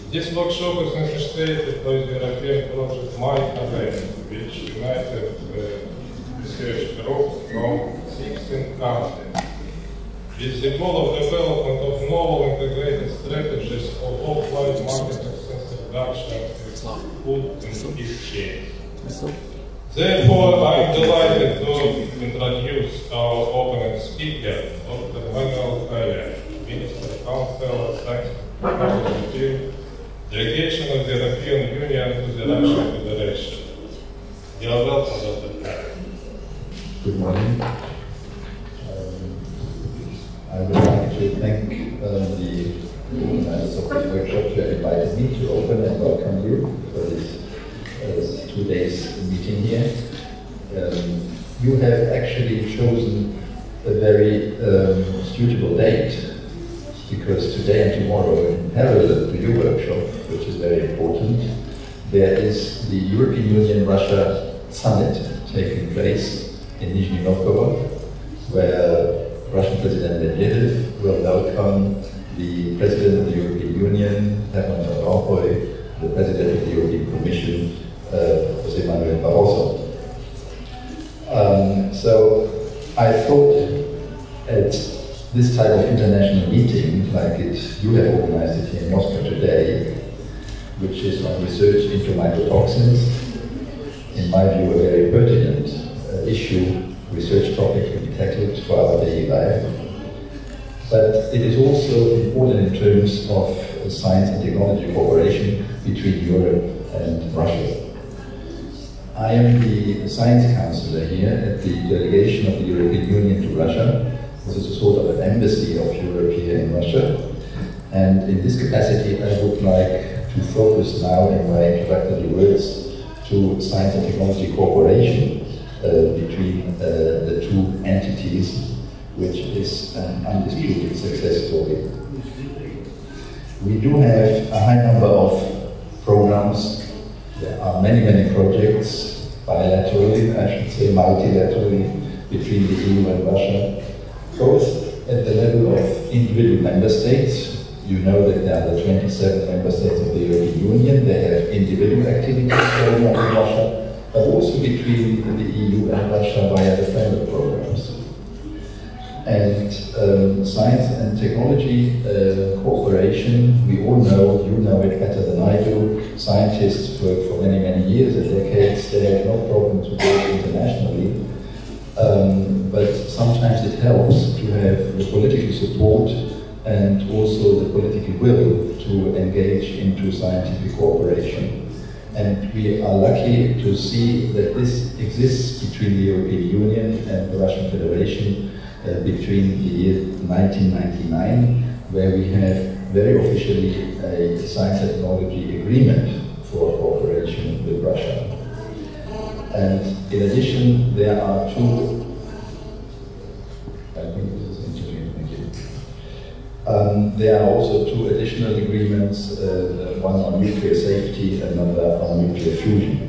This workshop is initiated by the European project MYCORED, which united research groups from 16 countries, with the goal of development of novel integrated strategies for offline mycotoxins reduction and food in each chain. Therefore, I am delighted to introduce our opening speaker, Dr. Manuel Hallen, Minister, Council, Science and Delegation of the European Union to the Russian Federation. You are welcome, Dr. Hallen. Good morning. I would like to thank the organizers of this workshop who have invited me to open and welcome you for this 2 days meeting here. You have actually chosen a very suitable date, because today and tomorrow, in parallel to your workshop, which is very important, there is the European Union-Russia Summit taking place in Nizhny Novgorod, where Russian President Medvedev will welcome the President of the European Union, Herman Van Rompuy, the President of the European Commission, José Manuel Barroso. So I thought at this type of international meeting, like you have organized it here in Moscow today, which is on research into mycotoxins, in my view a very pertinent issue, research topic to be tackled for our daily life. But it is also important in terms of science and technology cooperation between Europe and Russia. I am the science counselor here at the Delegation of the European Union to Russia. This is a sort of an embassy of Europe here in Russia. And in this capacity, I would like to focus now in my introductory words to science and technology cooperation between the two entities, which is an undisputed success story. We do have a high number of programs. There are many, many projects, bilaterally, I should say multilaterally, between the EU and Russia, both at the level of individual member states. You know that there are the 27 member states of the European Union. They have individual activities going on in Russia, but also between the EU and Russia via the framework programs. And science and technology cooperation, we all know, you know it better than I do, scientists work for many, many years and decades, they have no problem to work internationally, but sometimes it helps to have the political support and also the political will to engage into scientific cooperation. And we are lucky to see that this exists between the European Union and the Russian Federation between the year 1999, where we have very officially a science and technology agreement for cooperation with Russia. And in addition, there are two, I think this is interesting, thank you. There are also two additional agreements, one on nuclear safety, another on nuclear fusion.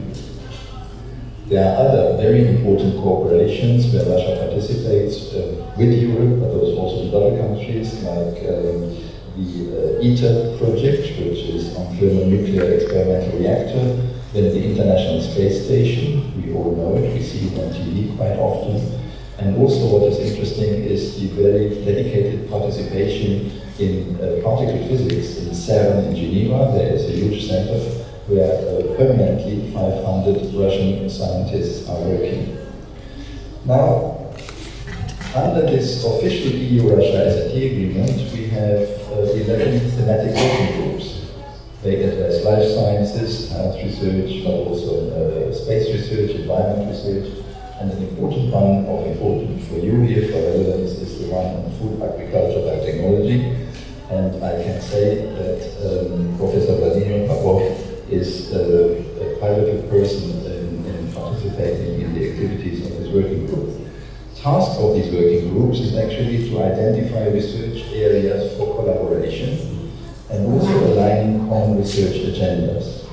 There are other very important cooperations where Russia participates with Europe, but also with other countries, like the ITER project, which is on thermonuclear experimental reactor, then the International Space Station, we all know it, we see it on TV quite often, and also what is interesting is the very dedicated participation in particle physics in CERN in Geneva. There is a huge center where permanently 500 Russian scientists are working. Now, under this official EU-Russia SAT agreement, we have 11 thematic working groups. They address life sciences, health research, but also space research, environment research, and an important one of importance for you here for relevance is the one on food, agriculture, biotechnology. And I can say that Professor Vladimir Popov is a pivotal person in participating in the activities of this working group. Task of these working groups is actually to identify research areas for collaboration and also aligning common research agendas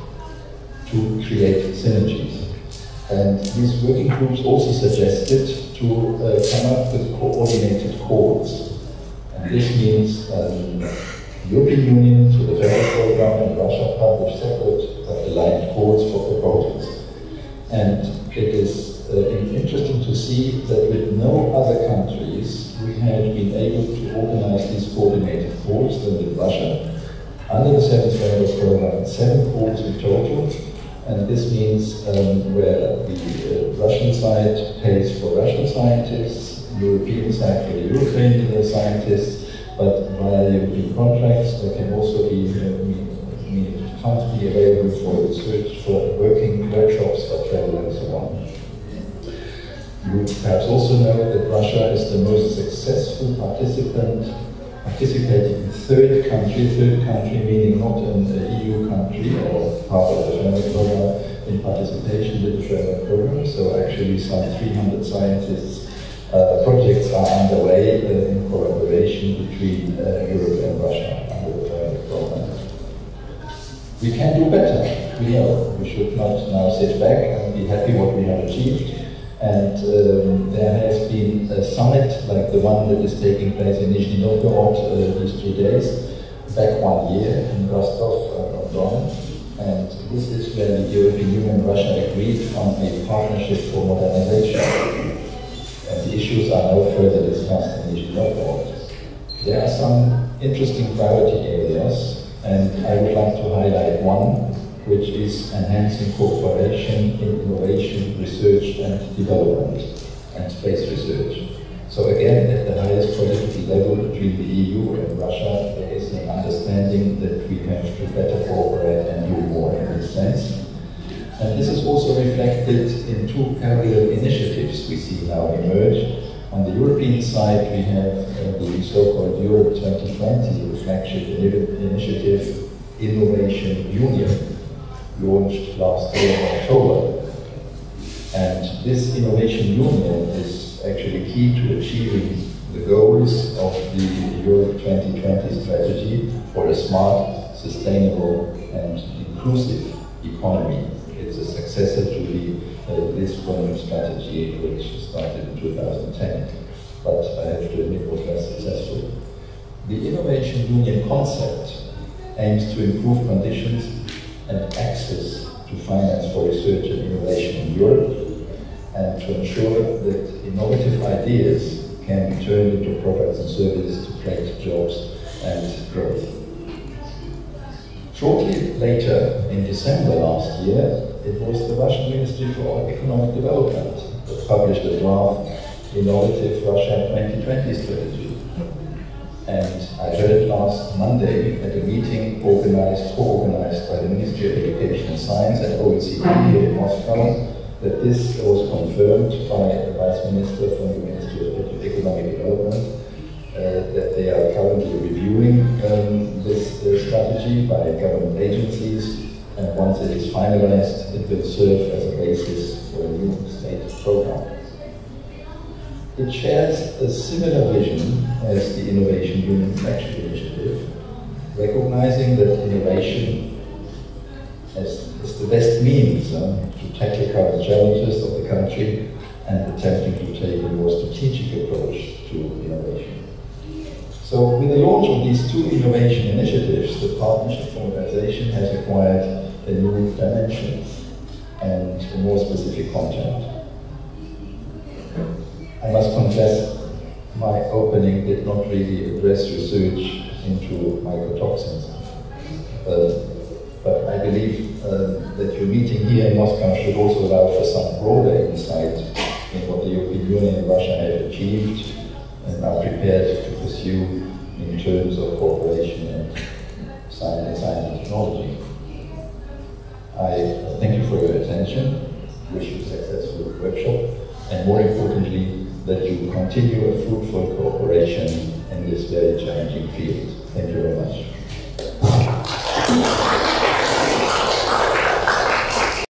to create synergies. And these working groups also suggested to come up with coordinated calls. And this means European Union to the federal program and Russia Russia publish separate but aligned calls for proposals. And it is interesting to see that with no other countries we had been able to organize these coordinated calls than with Russia. Under the 7th Framework Programme, 7 calls in total, and this means where the Russian side pays for Russian scientists, European side for the European scientists, but via European contracts there can also be funds be available for research, for working workshops, for travel and so on. You perhaps also know that Russia is the most successful participating third country meaning not an EU country or part of the framework program, in participation with the framework program. So actually some 300 scientists projects are underway in collaboration between Europe and Russia under the framework program. We can do better, we know. We should not now sit back and be happy what we have achieved. And there has been a summit like the one that is taking place in Nizhny Novgorod these 2 days, back 1 year in Rostov-on-Don. And this is where the European Union and Russia agreed on a partnership for modernization. And the issues are now further discussed in Nizhny Novgorod. There are some interesting priority areas, and I would like to highlight one, which is enhancing cooperation in innovation, research and development, and space research. So again, at the highest political level between the EU and Russia, there is an understanding that we have to better cooperate and do more in this sense. And this is also reflected in 2 parallel initiatives we see now emerge. On the European side, we have the so-called Europe 2020, the flagship initiative, Innovation Union, launched last year in October. And this Innovation Union is actually key to achieving the goals of the Europe 2020 strategy for a smart, sustainable and inclusive economy. It's a successor to the Lisbon strategy, which started in 2010, but I have to admit was less successful. The Innovation Union concept aims to improve conditions and access to finance for research and innovation in Europe, and to ensure that innovative ideas can be turned into products and services to create jobs and growth. Shortly later, in December last year, it was the Russian Ministry for Economic Development that published a draft Innovative Russia 2020 strategy. And I heard it last Monday at a meeting co-organized by the Ministry of Education and Science and OECD here in Moscow, that this was confirmed by the Vice Minister from the Ministry of Economic Development, that they are currently reviewing this strategy by government agencies, and once it is finalized, it will serve as a basis for a new state program. It shares a similar vision as the Innovation Union flagship initiative, recognizing that innovation is the best means to tackle current challenges of the country and attempting to take a more strategic approach to innovation. So with the launch of these 2 innovation initiatives, the Partnership for Modernization has acquired a new dimension and a more specific content. I must confess, my opening did not really address research into mycotoxins. But I believe that your meeting here in Moscow should also allow for some broader insight in what the European Union and Russia have achieved and are prepared to pursue in terms of cooperation and science and technology. I thank you for your attention, wish you a successful workshop, and more importantly, that you continue a fruitful cooperation in this very challenging field. Thank you very much.